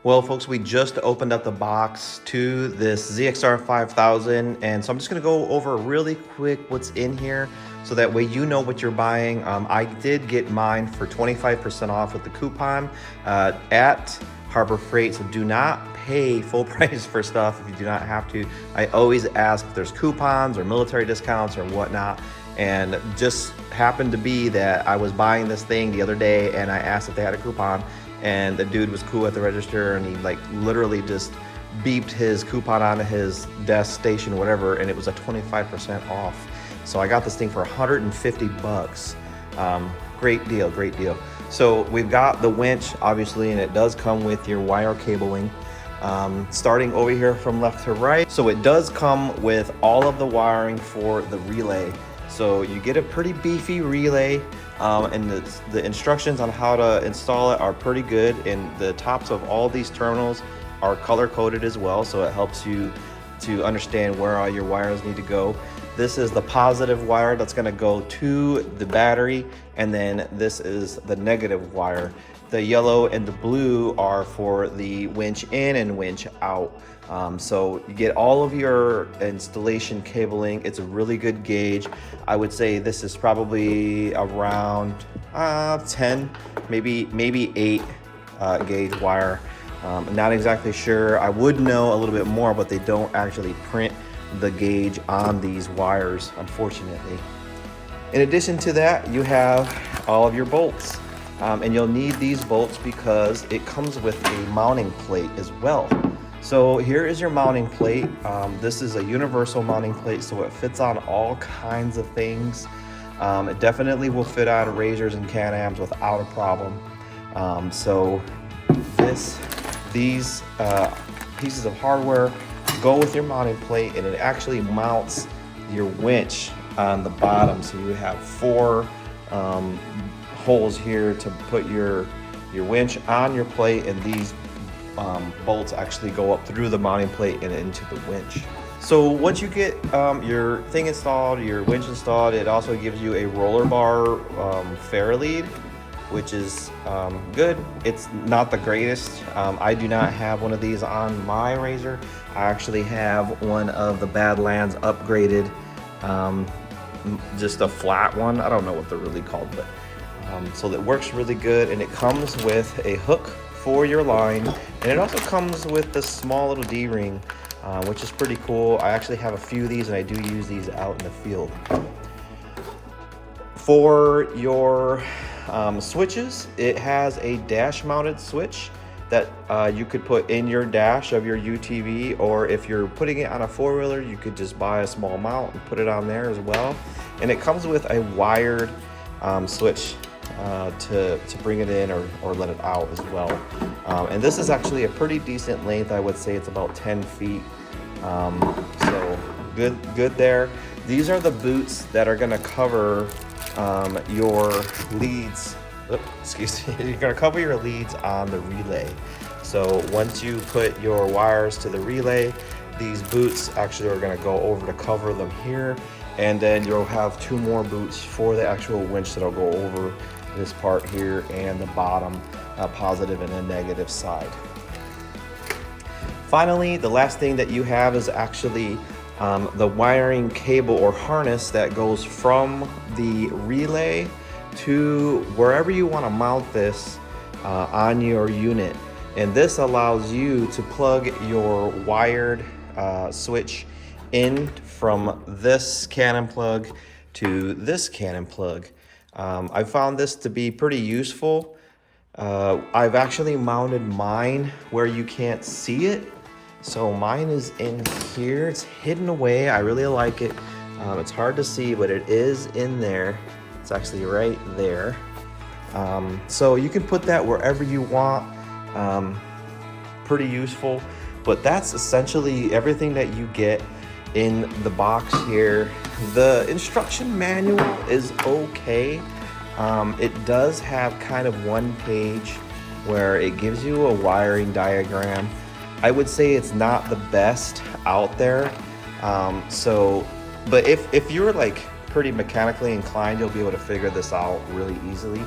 Well, folks, we just opened up the box to this ZXR 5000, and so I'm just gonna go over really quick what's in here so that way you know what you're buying. I did get mine for 25% off with the coupon at Harbor Freight, so do not pay full price for stuff if you do not have to. I always ask if there's coupons or military discounts or whatnot, and just happened to be that I was buying this thing the other day and I asked if they had a coupon, and the dude was cool at the register, and he like literally just beeped his coupon onto his desk station, whatever, and it was a 25% off. So I got this thing for 150 bucks. Great deal, great deal. So we've got the winch, obviously, and it does come with your wire cabling. Starting over here from left to right. So it does come with all of the wiring for the relay. So you get a pretty beefy relay, and the instructions on how to install it are pretty good, and the tops of all these terminals are color coded as well, so it helps you to understand where all your wires need to go. This is the positive wire that's going to go to the battery, and then this is the negative wire. The yellow and the blue are for the winch in and winch out. So you get all of your installation cabling. It's a really good gauge. I would say this is probably around 10, maybe 8 gauge wire. I'm not exactly sure. I would know a little bit more, but they don't actually print the gauge on these wires, unfortunately. In addition to that, you have all of your bolts. And you'll need these bolts because it comes with a mounting plate as well. So here is your mounting plate. This is a universal mounting plate, so it fits on all kinds of things. It definitely will fit on razors and Can-Ams without a problem. So these pieces of hardware go with your mounting plate, and it actually mounts your winch on the bottom. So you have 4 holes here to put your winch on your plate, and these bolts actually go up through the mounting plate and into the winch. So once you get your thing installed, your winch installed, it also gives you a roller bar ferry lead, which is good. It's not the greatest. I do not have one of these on my razor. I actually have one of the Badlands upgraded, just a flat one. I don't know what they're really called, but so that works really good, and it comes with a hook for your line, and it also comes with this small little D-ring, which is pretty cool. I actually have a few of these, and I do use these out in the field. For your switches, it has a dash mounted switch that you could put in your dash of your UTV, or if you're putting it on a 4-wheeler, you could just buy a small mount and put it on there as well. And it comes with a wired switch to bring it in or let it out as well. And this is actually a pretty decent length. I would say it's about 10 feet. So good there. These are the boots that are going to cover your leads. Excuse me. You're going to cover your leads on the relay. So once you put your wires to the relay, these boots actually are going to go over to cover them here. And then you'll have 2 more boots for the actual winch that'll go over this part here and the bottom positive and the negative side. Finally, the last thing that you have is actually the wiring cable or harness that goes from the relay to wherever you want to mount this on your unit. And this allows you to plug your wired switch in from this Canon plug to this Canon plug. I found this to be pretty useful. I've actually mounted mine where you can't see it. So mine is in here, it's hidden away. I really like it. It's hard to see, but it is in there. It's actually right there. So you can put that wherever you want. Pretty useful, but that's essentially everything that you get in the box here. The instruction manual is okay. It does have kind of one page where it gives you a wiring diagram. I would say it's not the best out there. But if you're like pretty mechanically inclined, you'll be able to figure this out really easily.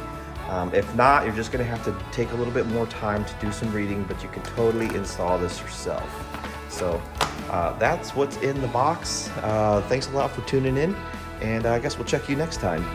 If not, you're just gonna have to take a little bit more time to do some reading, but you can totally install this yourself. So that's what's in the box. Thanks a lot for tuning in, and I guess we'll check you next time.